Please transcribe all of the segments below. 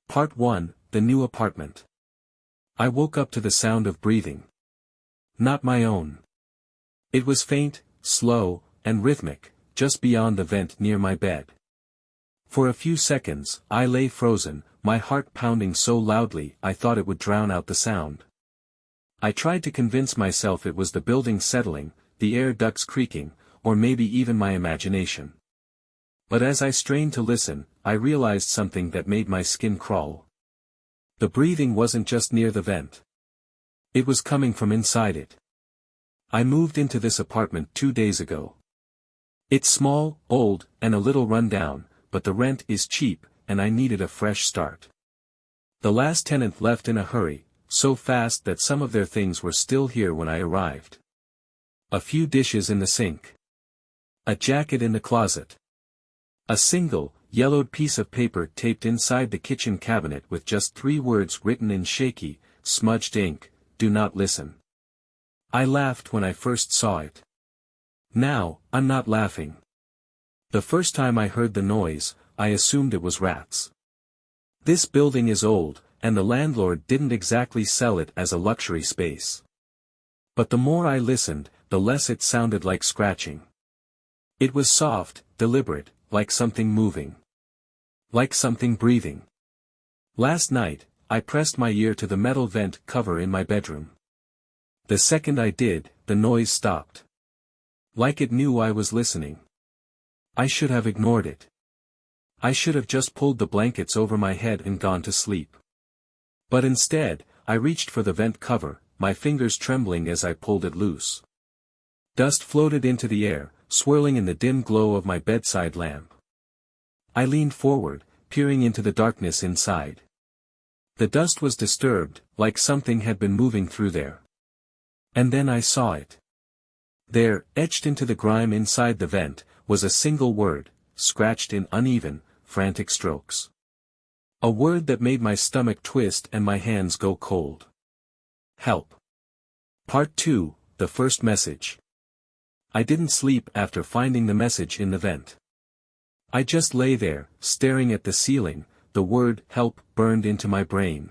Part 1, The New Apartment. I woke up to the sound of breathing. Not my own. It was faint, slow, and rhythmic, just beyond the vent near my bed. For a few seconds, I lay frozen, my heart pounding so loudly I thought it would drown out the sound. I tried to convince myself it was the building settling, the air ducts creaking, or maybe even my imagination. But as I strained to listen, I realized something that made my skin crawl. The breathing wasn't just near the vent. It was coming from inside it. I moved into this apartment 2 days ago. It's small, old, and a little run down, but the rent is cheap, and I needed a fresh start. The last tenant left in a hurry, so fast that some of their things were still here when I arrived. A few dishes in the sink. A jacket in the closet. A single, yellowed piece of paper taped inside the kitchen cabinet with just 3 words written in shaky, smudged ink: "Do not listen." I laughed when I first saw it. Now, I'm not laughing. The first time I heard the noise, I assumed it was rats. This building is old, and the landlord didn't exactly sell it as a luxury space. But the more I listened, the less it sounded like scratching. It was soft, deliberate, like something moving. Like something breathing. Last night, I pressed my ear to the metal vent cover in my bedroom. The second I did, the noise stopped. Like it knew I was listening. I should have ignored it. I should have just pulled the blankets over my head and gone to sleep. But instead, I reached for the vent cover, my fingers trembling as I pulled it loose. Dust floated into the air, swirling in the dim glow of my bedside lamp. I leaned forward, peering into the darkness inside. The dust was disturbed, like something had been moving through there. And then I saw it. There, etched into the grime inside the vent, was a single word, scratched in uneven, frantic strokes. A word that made my stomach twist and my hands go cold. Help. Part 2, The First Message. I didn't sleep after finding the message in the vent. I just lay there, staring at the ceiling, the word help burned into my brain.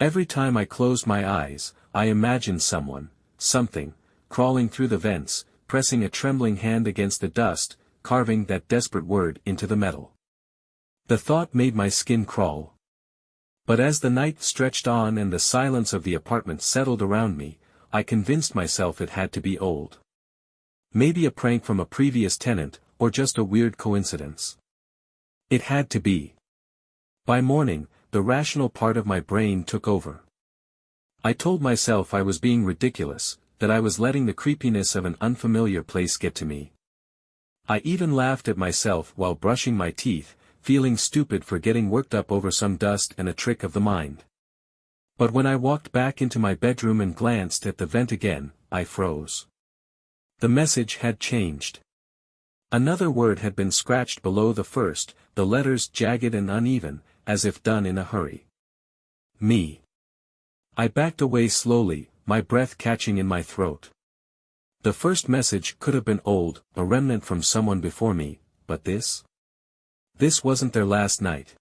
Every time I closed my eyes, I imagined someone, something, crawling through the vents, pressing a trembling hand against the dust, carving that desperate word into the metal. The thought made my skin crawl. But as the night stretched on and the silence of the apartment settled around me, I convinced myself it had to be old. Maybe a prank from a previous tenant, or just a weird coincidence. It had to be. By morning, the rational part of my brain took over. I told myself I was being ridiculous, that I was letting the creepiness of an unfamiliar place get to me. I even laughed at myself while brushing my teeth, feeling stupid for getting worked up over some dust and a trick of the mind. But when I walked back into my bedroom and glanced at the vent again, I froze. The message had changed. Another word had been scratched below the first, the letters jagged and uneven, as if done in a hurry. Me. I backed away slowly, my breath catching in my throat. The first message could have been old, a remnant from someone before me, but this? This wasn't their last night.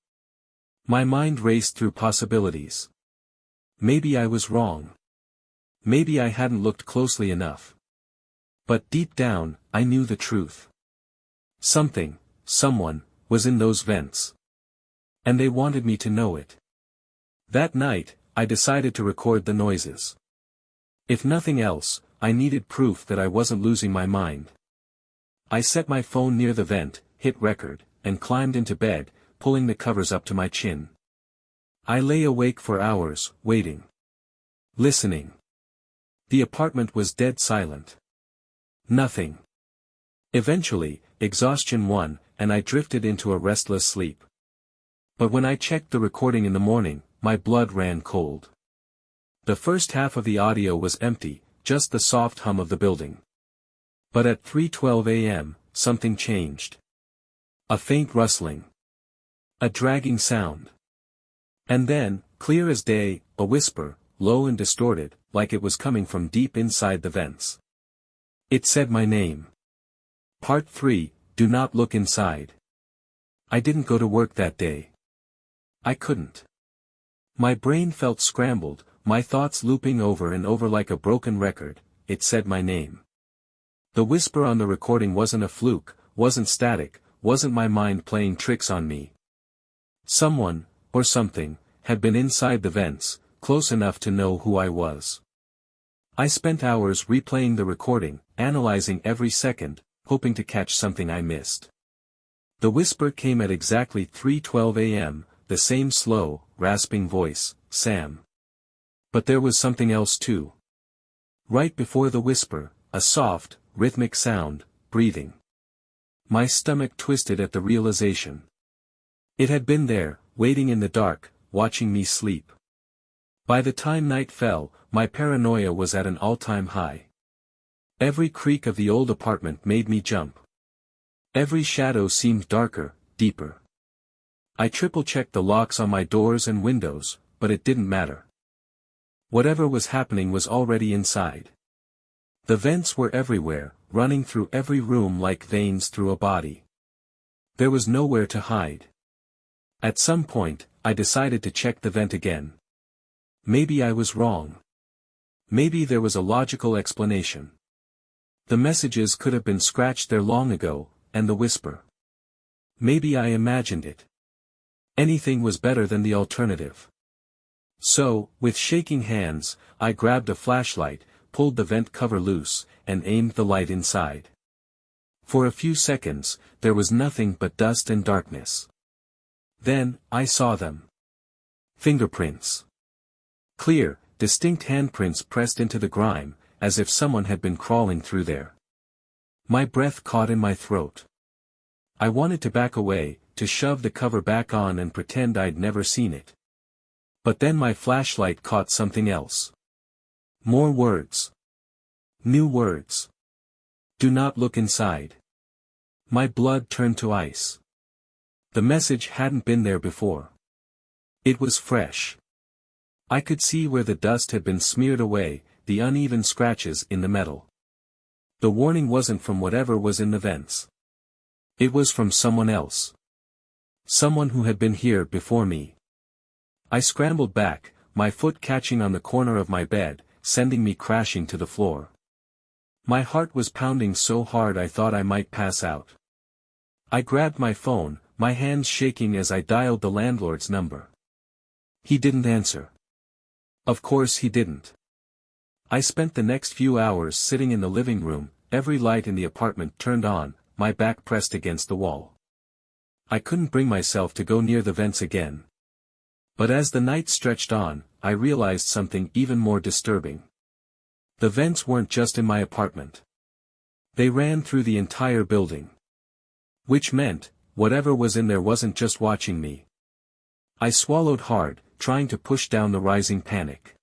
My mind raced through possibilities. Maybe I was wrong. Maybe I hadn't looked closely enough. But deep down, I knew the truth. Something, someone, was in those vents. And they wanted me to know it. That night, I decided to record the noises. If nothing else, I needed proof that I wasn't losing my mind. I set my phone near the vent, hit record, and climbed into bed, pulling the covers up to my chin. I lay awake for hours, waiting. Listening. The apartment was dead silent. Nothing. Eventually, exhaustion won, and I drifted into a restless sleep. But when I checked the recording in the morning, my blood ran cold. The first half of the audio was empty, just the soft hum of the building. But at 3:12 a.m., something changed. A faint rustling. A dragging sound. And then, clear as day, a whisper, low and distorted, like it was coming from deep inside the vents. It said my name. Part 3, Do Not Look Inside. I didn't go to work that day. I couldn't. My brain felt scrambled, my thoughts looping over and over like a broken record. It said my name. The whisper on the recording wasn't a fluke, wasn't static, wasn't my mind playing tricks on me. Someone, or something, had been inside the vents, close enough to know who I was. I spent hours replaying the recording, analyzing every second, hoping to catch something I missed. The whisper came at exactly 3:12 a.m., the same slow, rasping voice, "Sam." But there was something else too. Right before the whisper, a soft, rhythmic sound, breathing. My stomach twisted at the realization. It had been there, waiting in the dark, watching me sleep. By the time night fell, my paranoia was at an all-time high. Every creak of the old apartment made me jump. Every shadow seemed darker, deeper. I triple-checked the locks on my doors and windows, but it didn't matter. Whatever was happening was already inside. The vents were everywhere, running through every room like veins through a body. There was nowhere to hide. At some point, I decided to check the vent again. Maybe I was wrong. Maybe there was a logical explanation. The messages could have been scratched there long ago, and the whisper. Maybe I imagined it. Anything was better than the alternative. So, with shaking hands, I grabbed a flashlight, pulled the vent cover loose, and aimed the light inside. For a few seconds, there was nothing but dust and darkness. Then, I saw them. Fingerprints. Clear, distinct handprints pressed into the grime, as if someone had been crawling through there. My breath caught in my throat. I wanted to back away, to shove the cover back on and pretend I'd never seen it. But then my flashlight caught something else. More words. New words. Do not look inside. My blood turned to ice. The message hadn't been there before. It was fresh. I could see where the dust had been smeared away, the uneven scratches in the metal. The warning wasn't from whatever was in the vents. It was from someone else. Someone who had been here before me. I scrambled back, my foot catching on the corner of my bed, sending me crashing to the floor. My heart was pounding so hard I thought I might pass out. I grabbed my phone, my hands shaking as I dialed the landlord's number. He didn't answer. Of course he didn't. I spent the next few hours sitting in the living room, every light in the apartment turned on, my back pressed against the wall. I couldn't bring myself to go near the vents again. But as the night stretched on, I realized something even more disturbing. The vents weren't just in my apartment. They ran through the entire building. Which meant, whatever was in there wasn't just watching me. I swallowed hard, trying to push down the rising panic.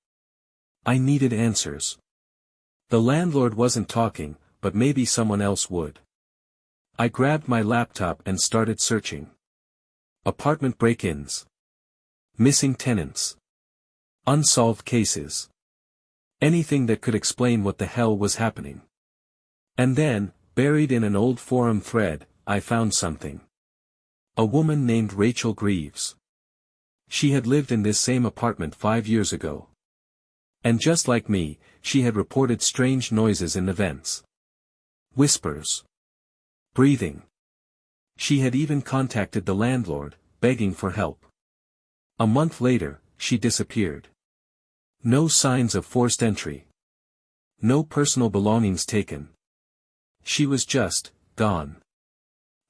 I needed answers. The landlord wasn't talking, but maybe someone else would. I grabbed my laptop and started searching. Apartment break-ins. Missing tenants. Unsolved cases. Anything that could explain what the hell was happening. And then, buried in an old forum thread, I found something. A woman named Rachel Greaves. She had lived in this same apartment 5 years ago. And just like me, she had reported strange noises in the vents. Whispers. Breathing. She had even contacted the landlord, begging for help. A month later, she disappeared. No signs of forced entry. No personal belongings taken. She was just, gone.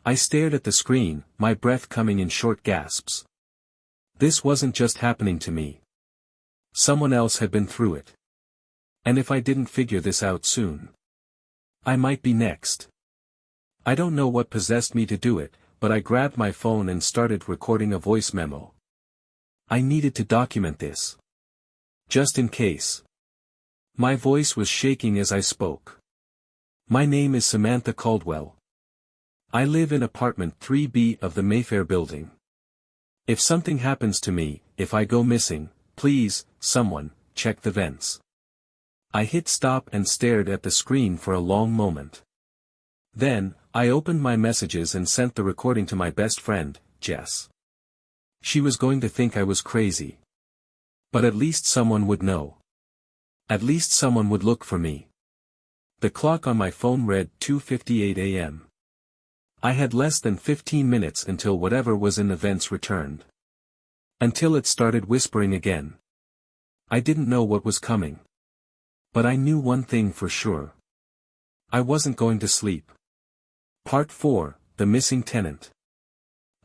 I stared at the screen, my breath coming in short gasps. This wasn't just happening to me. Someone else had been through it. And if I didn't figure this out soon, I might be next. I don't know what possessed me to do it, but I grabbed my phone and started recording a voice memo. I needed to document this. Just in case. My voice was shaking as I spoke. My name is Samantha Caldwell. I live in apartment 3B of the Mayfair building. If something happens to me, if I go missing, please, someone, check the vents. I hit stop and stared at the screen for a long moment. Then, I opened my messages and sent the recording to my best friend, Jess. She was going to think I was crazy. But at least someone would know. At least someone would look for me. The clock on my phone read 2:58 a.m. I had less than 15 minutes until whatever was in the vents returned. Until it started whispering again. I didn't know what was coming. But I knew one thing for sure. I wasn't going to sleep. Part 4, The Missing Tenant.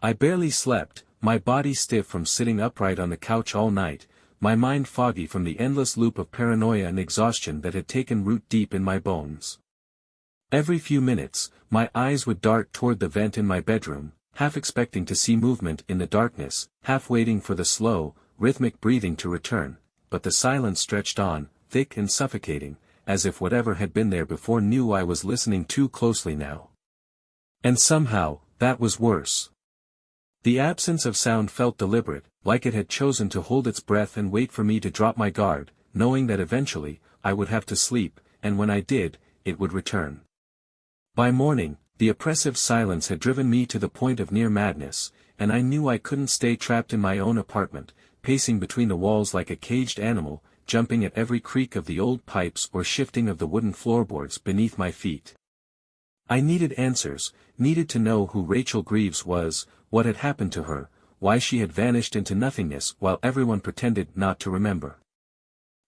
I barely slept, my body stiff from sitting upright on the couch all night, my mind foggy from the endless loop of paranoia and exhaustion that had taken root deep in my bones. Every few minutes, my eyes would dart toward the vent in my bedroom, half expecting to see movement in the darkness, half waiting for the slow, rhythmic breathing to return, but the silence stretched on, thick and suffocating, as if whatever had been there before knew I was listening too closely now. And somehow, that was worse. The absence of sound felt deliberate, like it had chosen to hold its breath and wait for me to drop my guard, knowing that eventually, I would have to sleep, and when I did, it would return. By morning, the oppressive silence had driven me to the point of near madness, and I knew I couldn't stay trapped in my own apartment, pacing between the walls like a caged animal, jumping at every creak of the old pipes or shifting of the wooden floorboards beneath my feet. I needed answers, needed to know who Rachel Greaves was, what had happened to her, why she had vanished into nothingness while everyone pretended not to remember.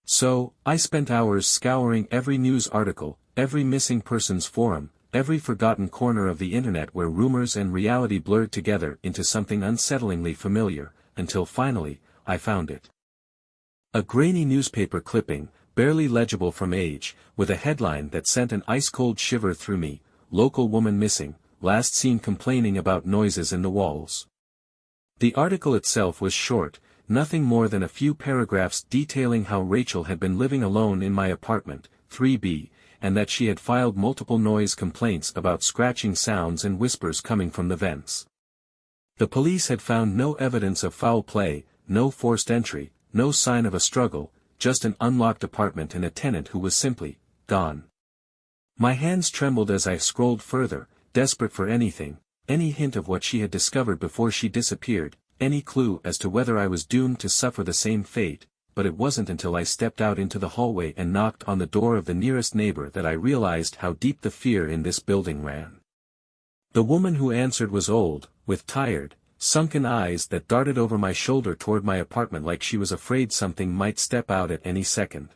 So, I spent hours scouring every news article, every missing persons forum, every forgotten corner of the internet where rumors and reality blurred together into something unsettlingly familiar, until finally, I found it. A grainy newspaper clipping, barely legible from age, with a headline that sent an ice-cold shiver through me, "Local woman missing, last seen complaining about noises in the walls." The article itself was short, nothing more than a few paragraphs detailing how Rachel had been living alone in my apartment, 3B, and that she had filed multiple noise complaints about scratching sounds and whispers coming from the vents. The police had found no evidence of foul play, no forced entry, no sign of a struggle, just an unlocked apartment and a tenant who was simply gone. My hands trembled as I scrolled further, desperate for anything, any hint of what she had discovered before she disappeared, any clue as to whether I was doomed to suffer the same fate, but it wasn't until I stepped out into the hallway and knocked on the door of the nearest neighbor that I realized how deep the fear in this building ran. The woman who answered was old, with tired, sunken eyes that darted over my shoulder toward my apartment like she was afraid something might step out at any second.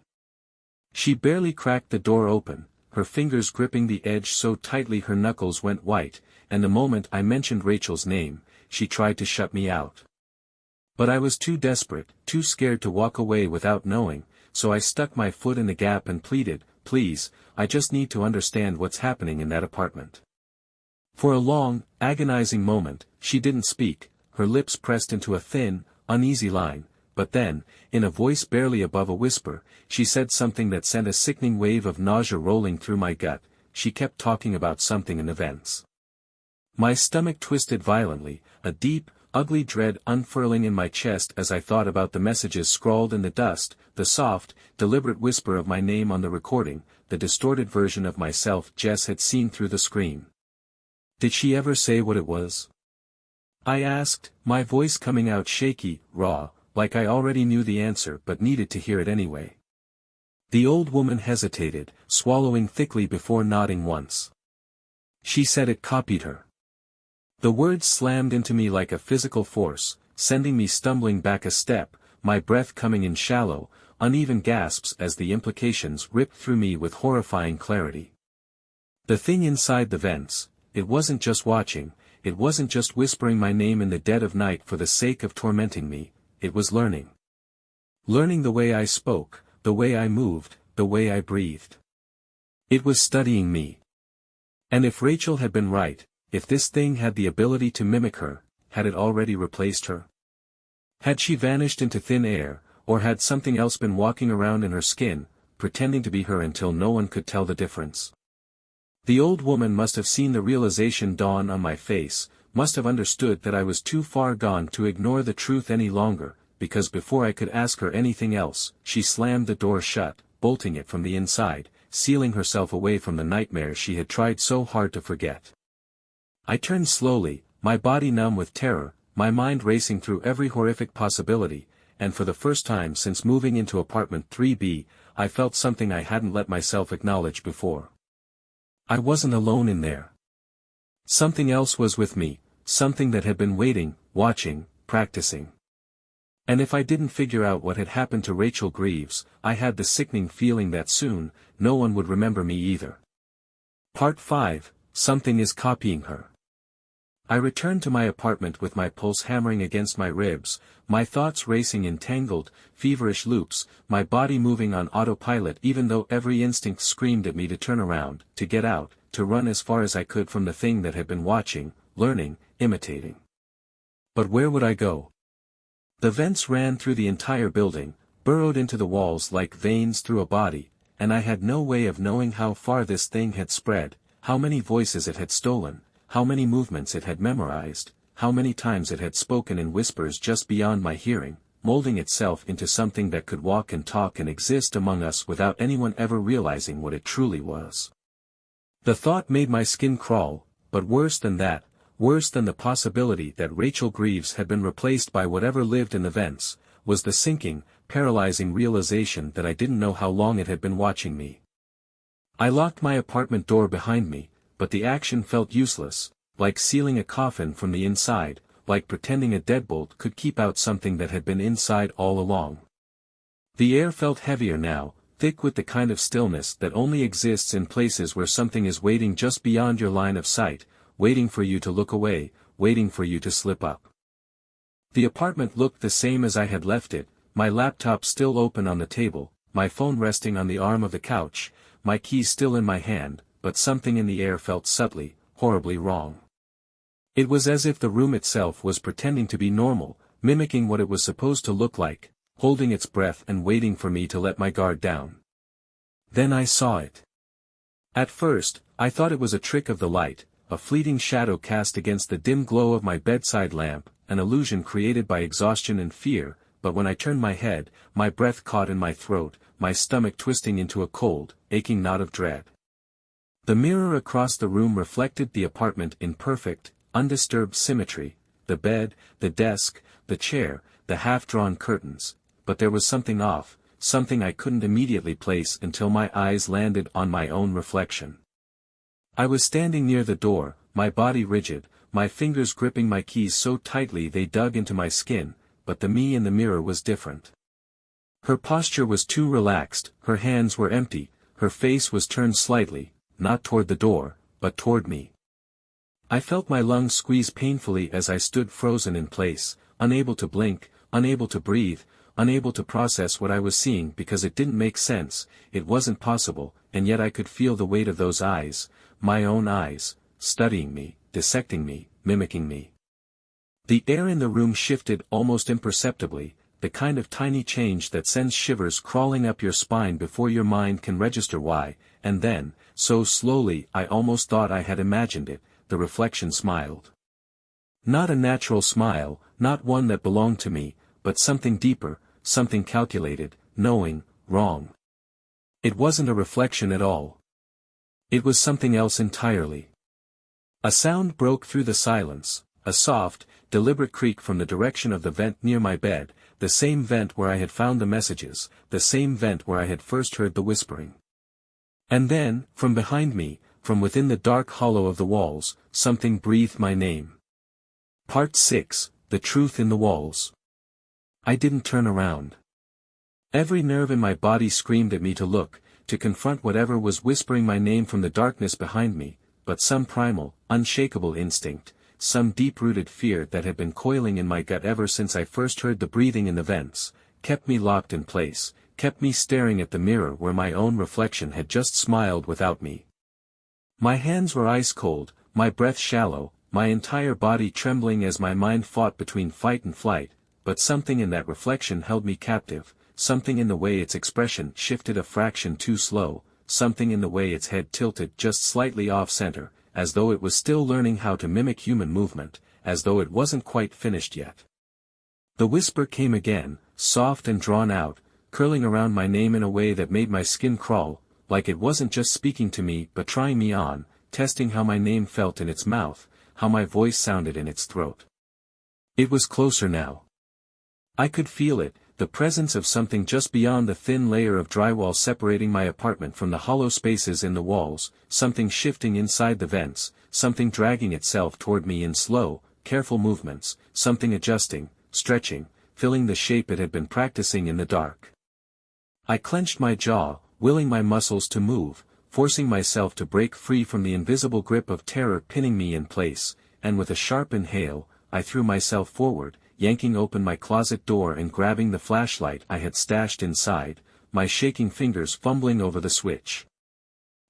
She barely cracked the door open, her fingers gripping the edge so tightly her knuckles went white, and the moment I mentioned Rachel's name, she tried to shut me out. But I was too desperate, too scared to walk away without knowing, so I stuck my foot in the gap and pleaded, "Please, I just need to understand what's happening in that apartment." For a long, agonizing moment, she didn't speak, her lips pressed into a thin, uneasy line, but then, in a voice barely above a whisper, she said something that sent a sickening wave of nausea rolling through my gut. She kept talking about something in events. My stomach twisted violently, a deep, ugly dread unfurling in my chest as I thought about the messages scrawled in the dust, the soft, deliberate whisper of my name on the recording, the distorted version of myself Jess had seen through the screen. Did she ever say what it was? I asked, my voice coming out shaky, raw, like I already knew the answer but needed to hear it anyway. The old woman hesitated, swallowing thickly before nodding once. She said it copied her. The words slammed into me like a physical force, sending me stumbling back a step, my breath coming in shallow, uneven gasps as the implications ripped through me with horrifying clarity. The thing inside the vents, it wasn't just watching, it wasn't just whispering my name in the dead of night for the sake of tormenting me, it was learning. Learning the way I spoke, the way I moved, the way I breathed. It was studying me. And if Rachel had been right, if this thing had the ability to mimic her, had it already replaced her? Had she vanished into thin air, or had something else been walking around in her skin, pretending to be her until no one could tell the difference? The old woman must have seen the realization dawn on my face, must have understood that I was too far gone to ignore the truth any longer, because before I could ask her anything else, she slammed the door shut, bolting it from the inside, sealing herself away from the nightmare she had tried so hard to forget. I turned slowly, my body numb with terror, my mind racing through every horrific possibility, and for the first time since moving into apartment 3B, I felt something I hadn't let myself acknowledge before. I wasn't alone in there. Something else was with me, something that had been waiting, watching, practicing. And if I didn't figure out what had happened to Rachel Greaves, I had the sickening feeling that soon, no one would remember me either. Part 5, Something is copying her. I returned to my apartment with my pulse hammering against my ribs, my thoughts racing in tangled, feverish loops, my body moving on autopilot even though every instinct screamed at me to turn around, to get out, to run as far as I could from the thing that had been watching, learning, imitating. But where would I go? The vents ran through the entire building, burrowed into the walls like veins through a body, and I had no way of knowing how far this thing had spread, how many voices it had stolen, how many movements it had memorized, how many times it had spoken in whispers just beyond my hearing, molding itself into something that could walk and talk and exist among us without anyone ever realizing what it truly was. The thought made my skin crawl, but worse than that, worse than the possibility that Rachel Greaves had been replaced by whatever lived in the vents, was the sinking, paralyzing realization that I didn't know how long it had been watching me. I locked my apartment door behind me, but the action felt useless, like sealing a coffin from the inside, like pretending a deadbolt could keep out something that had been inside all along. The air felt heavier now, thick with the kind of stillness that only exists in places where something is waiting just beyond your line of sight, waiting for you to look away, waiting for you to slip up. The apartment looked the same as I had left it, my laptop still open on the table, my phone resting on the arm of the couch, my keys still in my hand, but something in the air felt subtly, horribly wrong. It was as if the room itself was pretending to be normal, mimicking what it was supposed to look like, holding its breath and waiting for me to let my guard down. Then I saw it. At first, I thought it was a trick of the light, a fleeting shadow cast against the dim glow of my bedside lamp, an illusion created by exhaustion and fear, but when I turned my head, my breath caught in my throat, my stomach twisting into a cold, aching knot of dread. The mirror across the room reflected the apartment in perfect, undisturbed symmetry, the bed, the desk, the chair, the half-drawn curtains, but there was something off, something I couldn't immediately place until my eyes landed on my own reflection. I was standing near the door, my body rigid, my fingers gripping my keys so tightly they dug into my skin, but the me in the mirror was different. Her posture was too relaxed, her hands were empty, her face was turned slightly, not toward the door, but toward me. I felt my lungs squeeze painfully as I stood frozen in place, unable to blink, unable to breathe, unable to process what I was seeing because it didn't make sense, it wasn't possible, and yet I could feel the weight of those eyes, my own eyes, studying me, dissecting me, mimicking me. The air in the room shifted almost imperceptibly, the kind of tiny change that sends shivers crawling up your spine before your mind can register why, and then, so slowly I almost thought I had imagined it, the reflection smiled. Not a natural smile, not one that belonged to me, but something deeper, something calculated, knowing, wrong. It wasn't a reflection at all. It was something else entirely. A sound broke through the silence, a soft, deliberate creak from the direction of the vent near my bed, the same vent where I had found the messages, the same vent where I had first heard the whispering. And then, from behind me, from within the dark hollow of the walls, something breathed my name. Part 6, The Truth in the Walls. I didn't turn around. Every nerve in my body screamed at me to look, to confront whatever was whispering my name from the darkness behind me, but some primal, unshakable instinct, some deep-rooted fear that had been coiling in my gut ever since I first heard the breathing in the vents, kept me locked in place, kept me staring at the mirror where my own reflection had just smiled without me. My hands were ice-cold, my breath shallow, my entire body trembling as my mind fought between fight and flight, but something in that reflection held me captive, something in the way its expression shifted a fraction too slow, something in the way its head tilted just slightly off-center, as though it was still learning how to mimic human movement, as though it wasn't quite finished yet. The whisper came again, soft and drawn out, curling around my name in a way that made my skin crawl, like it wasn't just speaking to me but trying me on, testing how my name felt in its mouth, how my voice sounded in its throat. It was closer now. I could feel it, the presence of something just beyond the thin layer of drywall separating my apartment from the hollow spaces in the walls, something shifting inside the vents, something dragging itself toward me in slow, careful movements, something adjusting, stretching, filling the shape it had been practicing in the dark. I clenched my jaw, willing my muscles to move, forcing myself to break free from the invisible grip of terror pinning me in place, and with a sharp inhale, I threw myself forward, yanking open my closet door and grabbing the flashlight I had stashed inside, my shaking fingers fumbling over the switch.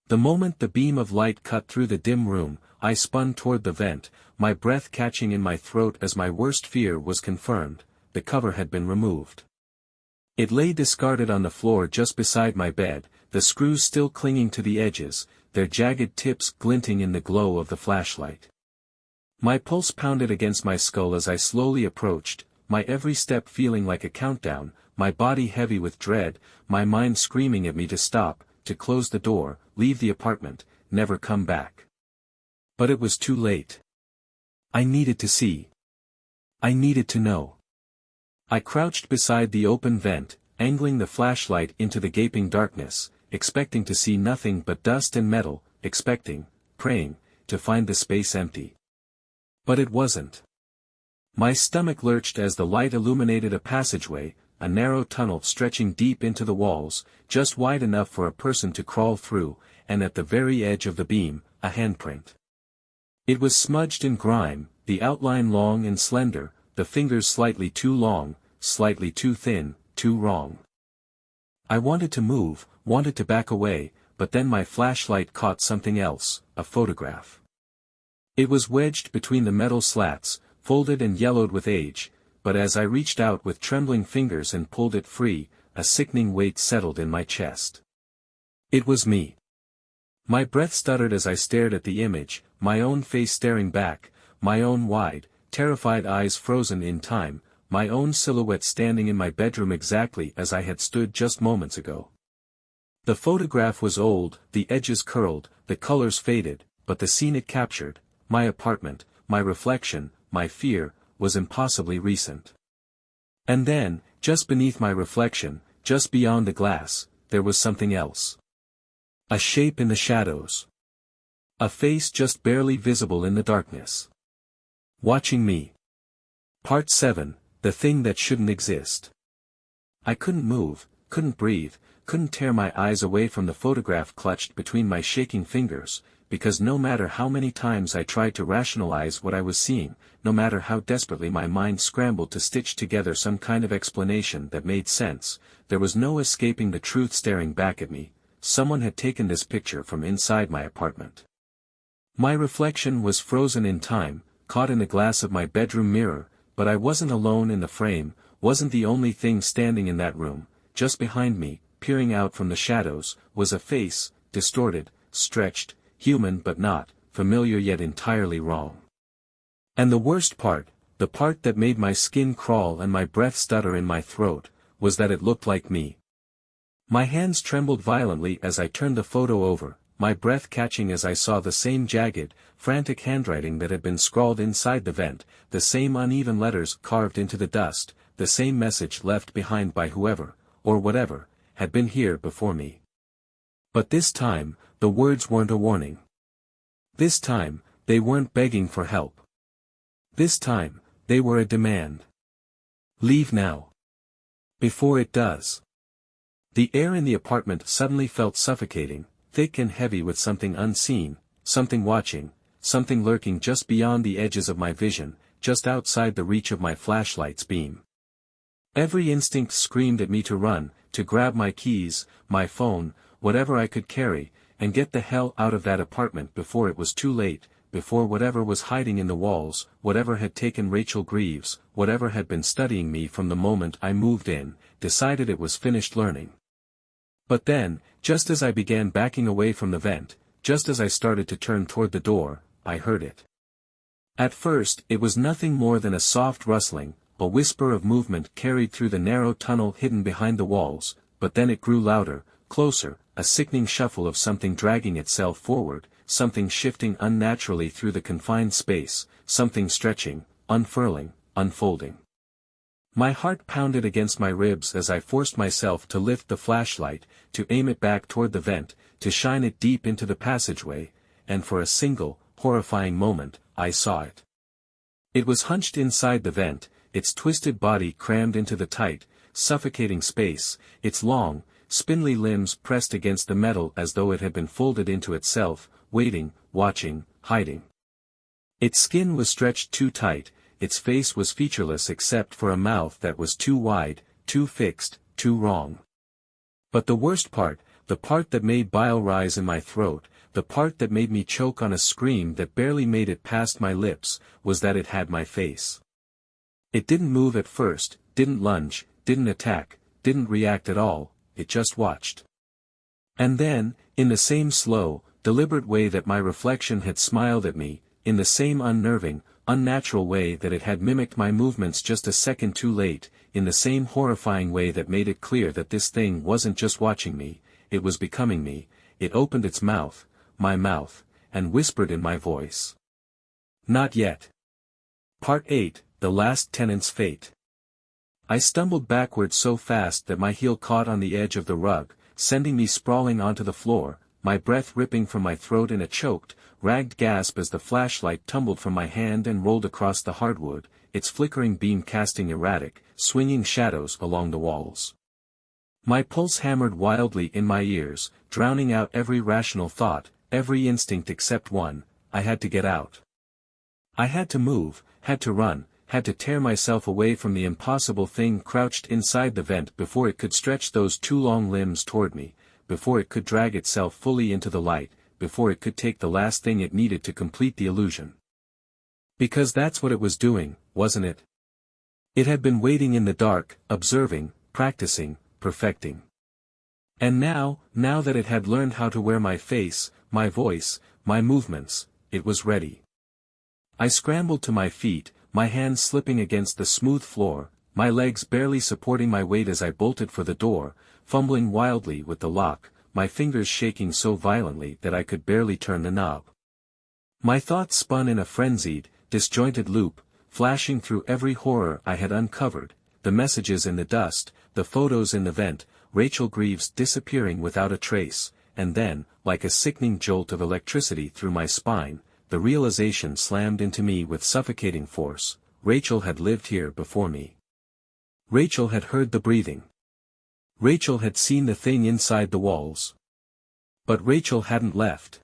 The moment the beam of light cut through the dim room, I spun toward the vent, my breath catching in my throat as my worst fear was confirmed. The cover had been removed. It lay discarded on the floor just beside my bed, the screws still clinging to the edges, their jagged tips glinting in the glow of the flashlight. My pulse pounded against my skull as I slowly approached, my every step feeling like a countdown, my body heavy with dread, my mind screaming at me to stop, to close the door, leave the apartment, never come back. But it was too late. I needed to see. I needed to know. I crouched beside the open vent, angling the flashlight into the gaping darkness, expecting to see nothing but dust and metal, expecting, praying, to find the space empty. But it wasn't. My stomach lurched as the light illuminated a passageway, a narrow tunnel stretching deep into the walls, just wide enough for a person to crawl through, and at the very edge of the beam, a handprint. It was smudged in grime, the outline long and slender, the fingers slightly too long, slightly too thin, too wrong. I wanted to move, wanted to back away, but then my flashlight caught something else, a photograph. It was wedged between the metal slats, folded and yellowed with age, but as I reached out with trembling fingers and pulled it free, a sickening weight settled in my chest. It was me. My breath stuttered as I stared at the image, my own face staring back, my own wide, terrified eyes frozen in time, my own silhouette standing in my bedroom exactly as I had stood just moments ago. The photograph was old, the edges curled, the colors faded, but the scene it captured, my apartment, my reflection, my fear, was impossibly recent. And then, just beneath my reflection, just beyond the glass, there was something else. A shape in the shadows. A face just barely visible in the darkness. Watching me. Part 7, The Thing That Shouldn't Exist. I couldn't move, couldn't breathe, couldn't tear my eyes away from the photograph clutched between my shaking fingers, because no matter how many times I tried to rationalize what I was seeing, no matter how desperately my mind scrambled to stitch together some kind of explanation that made sense, there was no escaping the truth staring back at me. Someone had taken this picture from inside my apartment. My reflection was frozen in time, caught in the glass of my bedroom mirror, but I wasn't alone in the frame, wasn't the only thing standing in that room. Just behind me, peering out from the shadows, was a face, distorted, stretched, human but not, familiar yet entirely wrong. And the worst part, the part that made my skin crawl and my breath stutter in my throat, was that it looked like me. My hands trembled violently as I turned the photo over, my breath catching as I saw the same jagged, frantic handwriting that had been scrawled inside the vent, the same uneven letters carved into the dust, the same message left behind by whoever, or whatever, had been here before me. But this time, the words weren't a warning. This time, they weren't begging for help. This time, they were a demand. Leave now. Before it does. The air in the apartment suddenly felt suffocating, thick and heavy with something unseen, something watching, something lurking just beyond the edges of my vision, just outside the reach of my flashlight's beam. Every instinct screamed at me to run, to grab my keys, my phone, whatever I could carry, and get the hell out of that apartment before it was too late, before whatever was hiding in the walls, whatever had taken Rachel Greaves, whatever had been studying me from the moment I moved in, decided it was finished learning. But then, just as I began backing away from the vent, just as I started to turn toward the door, I heard it. At first, it was nothing more than a soft rustling, a whisper of movement carried through the narrow tunnel hidden behind the walls, but then it grew louder, closer, a sickening shuffle of something dragging itself forward, something shifting unnaturally through the confined space, something stretching, unfurling, unfolding. My heart pounded against my ribs as I forced myself to lift the flashlight, to aim it back toward the vent, to shine it deep into the passageway, and for a single, horrifying moment, I saw it. It was hunched inside the vent, its twisted body crammed into the tight, suffocating space, its long, spindly limbs pressed against the metal as though it had been folded into itself, waiting, watching, hiding. Its skin was stretched too tight, its face was featureless except for a mouth that was too wide, too fixed, too wrong. But the worst part, the part that made bile rise in my throat, the part that made me choke on a scream that barely made it past my lips, was that it had my face. It didn't move at first, didn't lunge, didn't attack, didn't react at all, it just watched. And then, in the same slow, deliberate way that my reflection had smiled at me, in the same unnerving, unnatural way that it had mimicked my movements just a second too late, in the same horrifying way that made it clear that this thing wasn't just watching me, it was becoming me, it opened its mouth, my mouth, and whispered in my voice. Not yet. Part 8, The Last Tenant's Fate. I stumbled backward so fast that my heel caught on the edge of the rug, sending me sprawling onto the floor, my breath ripping from my throat in a choked, ragged gasp as the flashlight tumbled from my hand and rolled across the hardwood, its flickering beam casting erratic, swinging shadows along the walls. My pulse hammered wildly in my ears, drowning out every rational thought, every instinct except one: I had to get out. I had to move, had to run, had to tear myself away from the impossible thing crouched inside the vent before it could stretch those two long limbs toward me, before it could drag itself fully into the light, before it could take the last thing it needed to complete the illusion. Because that's what it was doing, wasn't it? It had been waiting in the dark, observing, practicing, perfecting. And now that it had learned how to wear my face, my voice, my movements, it was ready. I scrambled to my feet, my hands slipping against the smooth floor, my legs barely supporting my weight as I bolted for the door, fumbling wildly with the lock, my fingers shaking so violently that I could barely turn the knob. My thoughts spun in a frenzied, disjointed loop, flashing through every horror I had uncovered, the messages in the dust, the photos in the vent, Rachel Greaves disappearing without a trace, and then, like a sickening jolt of electricity through my spine, the realization slammed into me with suffocating force: Rachel had lived here before me. Rachel had heard the breathing. Rachel had seen the thing inside the walls. But Rachel hadn't left.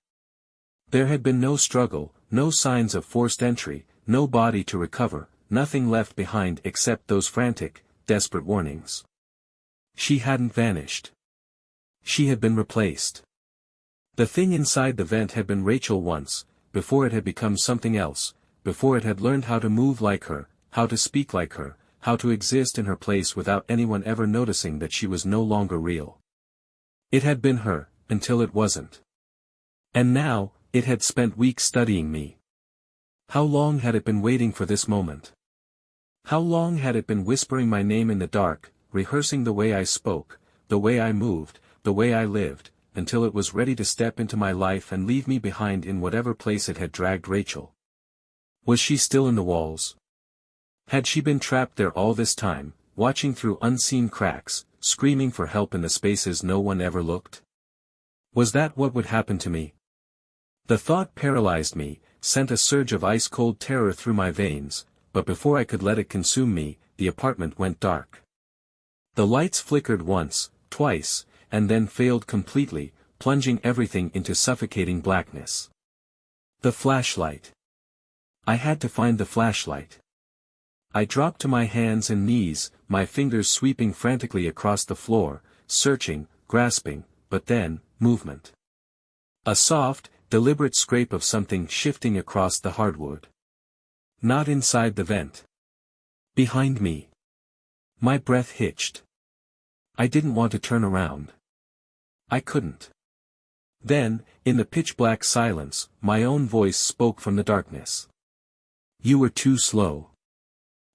There had been no struggle, no signs of forced entry, no body to recover, nothing left behind except those frantic, desperate warnings. She hadn't vanished. She had been replaced. The thing inside the vent had been Rachel once, before it had become something else, before it had learned how to move like her, how to speak like her, how to exist in her place without anyone ever noticing that she was no longer real. It had been her, until it wasn't. And now, it had spent weeks studying me. How long had it been waiting for this moment? How long had it been whispering my name in the dark, rehearsing the way I spoke, the way I moved, the way I lived, until it was ready to step into my life and leave me behind in whatever place it had dragged Rachel? Was she still in the walls? Had she been trapped there all this time, watching through unseen cracks, screaming for help in the spaces no one ever looked? Was that what would happen to me? The thought paralyzed me, sent a surge of ice-cold terror through my veins, but before I could let it consume me, the apartment went dark. The lights flickered once, twice, and then failed completely, plunging everything into suffocating blackness. The flashlight. I had to find the flashlight. I dropped to my hands and knees, my fingers sweeping frantically across the floor, searching, grasping, but then, movement. A soft, deliberate scrape of something shifting across the hardwood. Not inside the vent. Behind me. My breath hitched. I didn't want to turn around. I couldn't. Then, in the pitch-black silence, my own voice spoke from the darkness. You were too slow.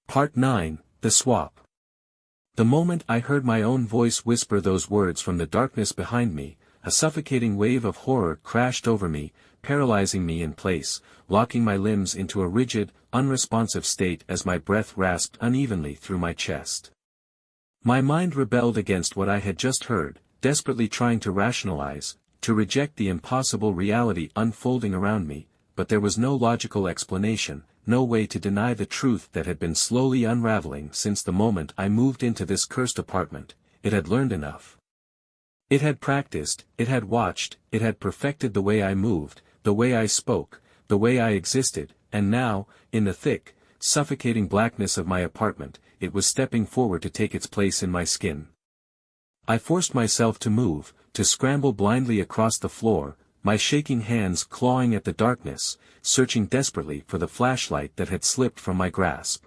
Part 9, The Swap. The moment I heard my own voice whisper those words from the darkness behind me, a suffocating wave of horror crashed over me, paralyzing me in place, locking my limbs into a rigid, unresponsive state as my breath rasped unevenly through my chest. My mind rebelled against what I had just heard, desperately trying to rationalize, to reject the impossible reality unfolding around me, but there was no logical explanation, no way to deny the truth that had been slowly unraveling since the moment I moved into this cursed apartment. It had learned enough. It had practiced, it had watched, it had perfected the way I moved, the way I spoke, the way I existed, and now, in the thick, suffocating blackness of my apartment, it was stepping forward to take its place in my skin. I forced myself to move, to scramble blindly across the floor, my shaking hands clawing at the darkness, searching desperately for the flashlight that had slipped from my grasp.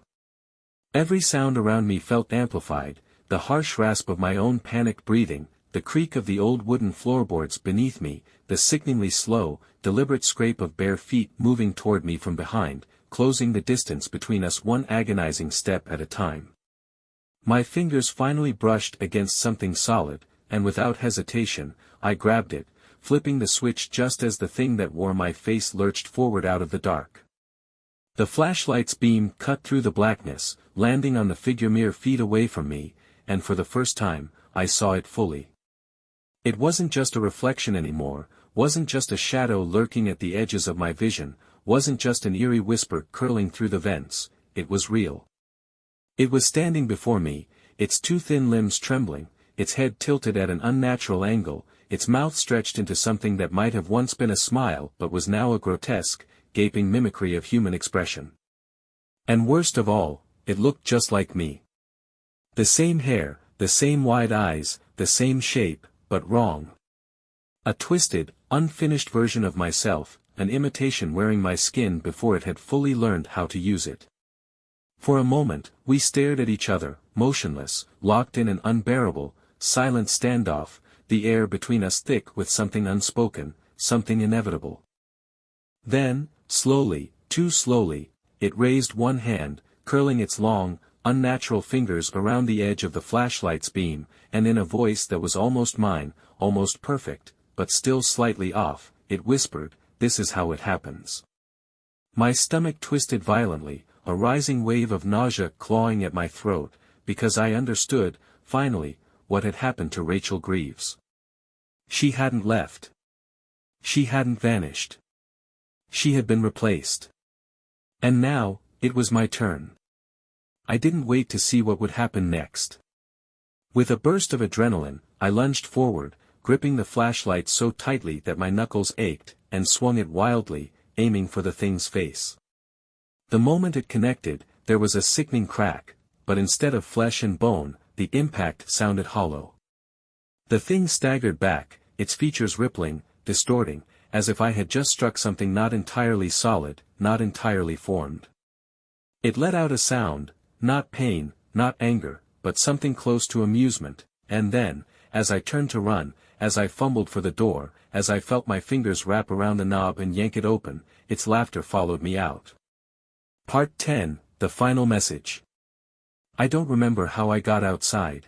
Every sound around me felt amplified, the harsh rasp of my own panicked breathing, the creak of the old wooden floorboards beneath me, the sickeningly slow, deliberate scrape of bare feet moving toward me from behind, closing the distance between us one agonizing step at a time. My fingers finally brushed against something solid, and without hesitation, I grabbed it, flipping the switch just as the thing that wore my face lurched forward out of the dark. The flashlight's beam cut through the blackness, landing on the figure mere feet away from me, and for the first time, I saw it fully. It wasn't just a reflection anymore, wasn't just a shadow lurking at the edges of my vision, wasn't just an eerie whisper curling through the vents, it was real. It was standing before me, its two thin limbs trembling, its head tilted at an unnatural angle, its mouth stretched into something that might have once been a smile but was now a grotesque, gaping mimicry of human expression. And worst of all, it looked just like me. The same hair, the same wide eyes, the same shape, but wrong. A twisted, unfinished version of myself, an imitation wearing my skin before it had fully learned how to use it. For a moment, we stared at each other, motionless, locked in an unbearable, silent standoff, the air between us thick with something unspoken, something inevitable. Then, slowly, too slowly, it raised one hand, curling its long, unnatural fingers around the edge of the flashlight's beam, and in a voice that was almost mine, almost perfect, but still slightly off, it whispered, "This is how it happens." My stomach twisted violently, a rising wave of nausea clawing at my throat, because I understood, finally, what had happened to Rachel Greaves. She hadn't left. She hadn't vanished. She had been replaced. And now, it was my turn. I didn't wait to see what would happen next. With a burst of adrenaline, I lunged forward, gripping the flashlight so tightly that my knuckles ached, and swung it wildly, aiming for the thing's face. The moment it connected, there was a sickening crack, but instead of flesh and bone, the impact sounded hollow. The thing staggered back, its features rippling, distorting, as if I had just struck something not entirely solid, not entirely formed. It let out a sound, not pain, not anger, but something close to amusement, and then, as I turned to run, as I fumbled for the door, as I felt my fingers wrap around the knob and yank it open, its laughter followed me out. Part 10, The Final Message. I don't remember how I got outside.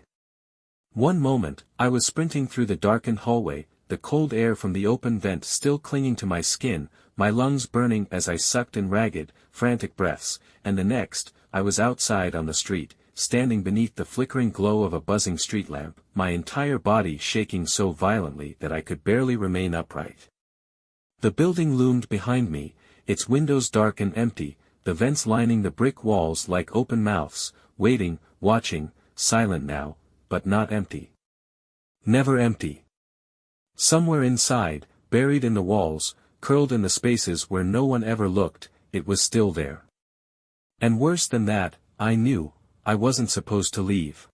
One moment, I was sprinting through the darkened hallway, the cold air from the open vent still clinging to my skin, my lungs burning as I sucked in ragged, frantic breaths, and the next, I was outside on the street, standing beneath the flickering glow of a buzzing street lamp, my entire body shaking so violently that I could barely remain upright. The building loomed behind me, its windows dark and empty, the vents lining the brick walls like open mouths, waiting, watching, silent now, but not empty. Never empty. Somewhere inside, buried in the walls, curled in the spaces where no one ever looked, it was still there. And worse than that, I knew, I wasn't supposed to leave.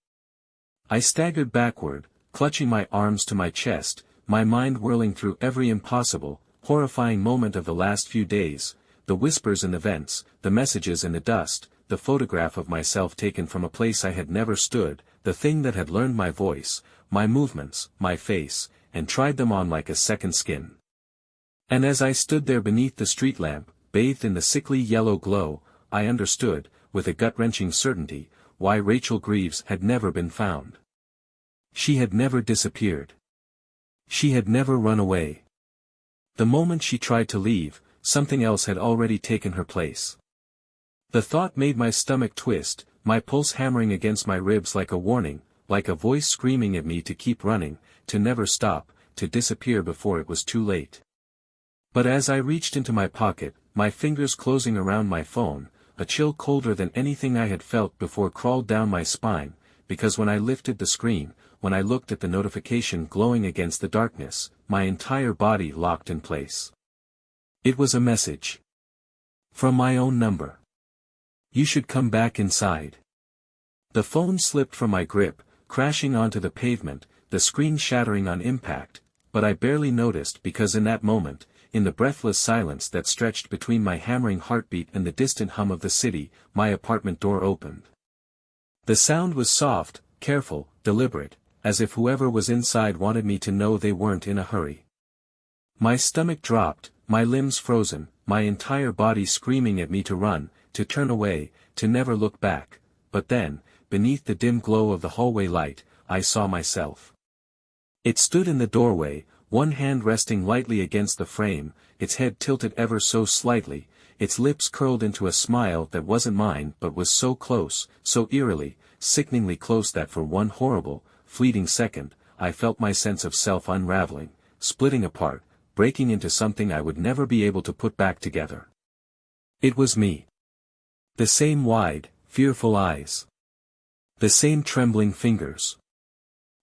I staggered backward, clutching my arms to my chest, my mind whirling through every impossible, horrifying moment of the last few days, the whispers in the vents, the messages in the dust, the photograph of myself taken from a place I had never stood, the thing that had learned my voice, my movements, my face, and tried them on like a second skin. And as I stood there beneath the street lamp, bathed in the sickly yellow glow, I understood, with a gut-wrenching certainty, why Rachel Greaves had never been found. She had never disappeared. She had never run away. The moment she tried to leave, something else had already taken her place. The thought made my stomach twist, my pulse hammering against my ribs like a warning, like a voice screaming at me to keep running, to never stop, to disappear before it was too late. But as I reached into my pocket, my fingers closing around my phone, a chill colder than anything I had felt before crawled down my spine, because when I lifted the screen, when I looked at the notification glowing against the darkness, my entire body locked in place. It was a message. From my own number. You should come back inside. The phone slipped from my grip, crashing onto the pavement, the screen shattering on impact, but I barely noticed because in that moment, in the breathless silence that stretched between my hammering heartbeat and the distant hum of the city, my apartment door opened. The sound was soft, careful, deliberate, as if whoever was inside wanted me to know they weren't in a hurry. My stomach dropped, my limbs frozen, my entire body screaming at me to run, to turn away, to never look back, but then, beneath the dim glow of the hallway light, I saw myself. It stood in the doorway, one hand resting lightly against the frame, its head tilted ever so slightly, its lips curled into a smile that wasn't mine but was so close, so eerily, sickeningly close that for one horrible, fleeting second, I felt my sense of self unraveling, splitting apart, breaking into something I would never be able to put back together. It was me. The same wide, fearful eyes. The same trembling fingers.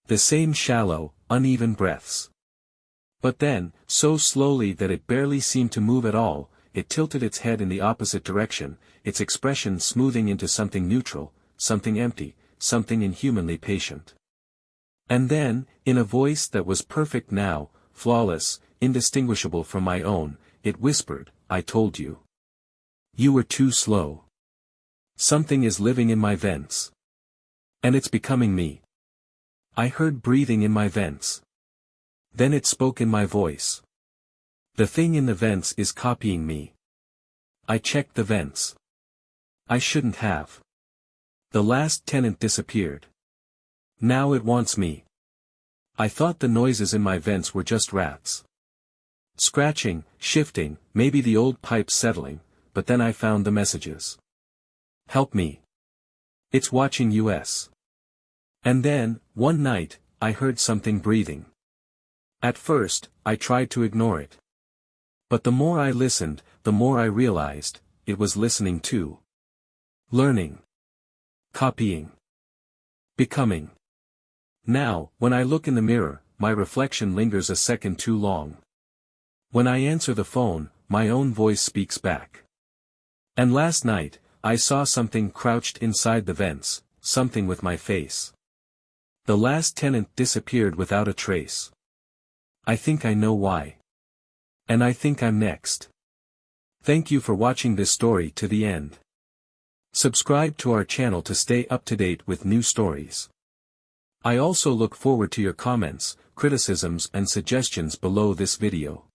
The same shallow, uneven breaths. But then, so slowly that it barely seemed to move at all, it tilted its head in the opposite direction, its expression smoothing into something neutral, something empty, something inhumanly patient. And then, in a voice that was perfect now, flawless, indistinguishable from my own, it whispered, "I told you. You were too slow. Something is living in my vents. And it's becoming me." I heard breathing in my vents. Then it spoke in my voice. "The thing in the vents is copying me. I checked the vents. I shouldn't have. The last tenant disappeared. Now it wants me. I thought the noises in my vents were just rats. Scratching, shifting, maybe the old pipes settling, but then I found the messages. Help me. It's watching us." And then, one night, I heard something breathing. At first, I tried to ignore it. But the more I listened, the more I realized, it was listening too. Learning. Copying. Becoming. Now, when I look in the mirror, my reflection lingers a second too long. When I answer the phone, my own voice speaks back. And last night, I saw something crouched inside the vents, something with my face. The last tenant disappeared without a trace. I think I know why. And I think I'm next. Thank you for watching this story to the end. Subscribe to our channel to stay up to date with new stories. I also look forward to your comments, criticisms and suggestions below this video.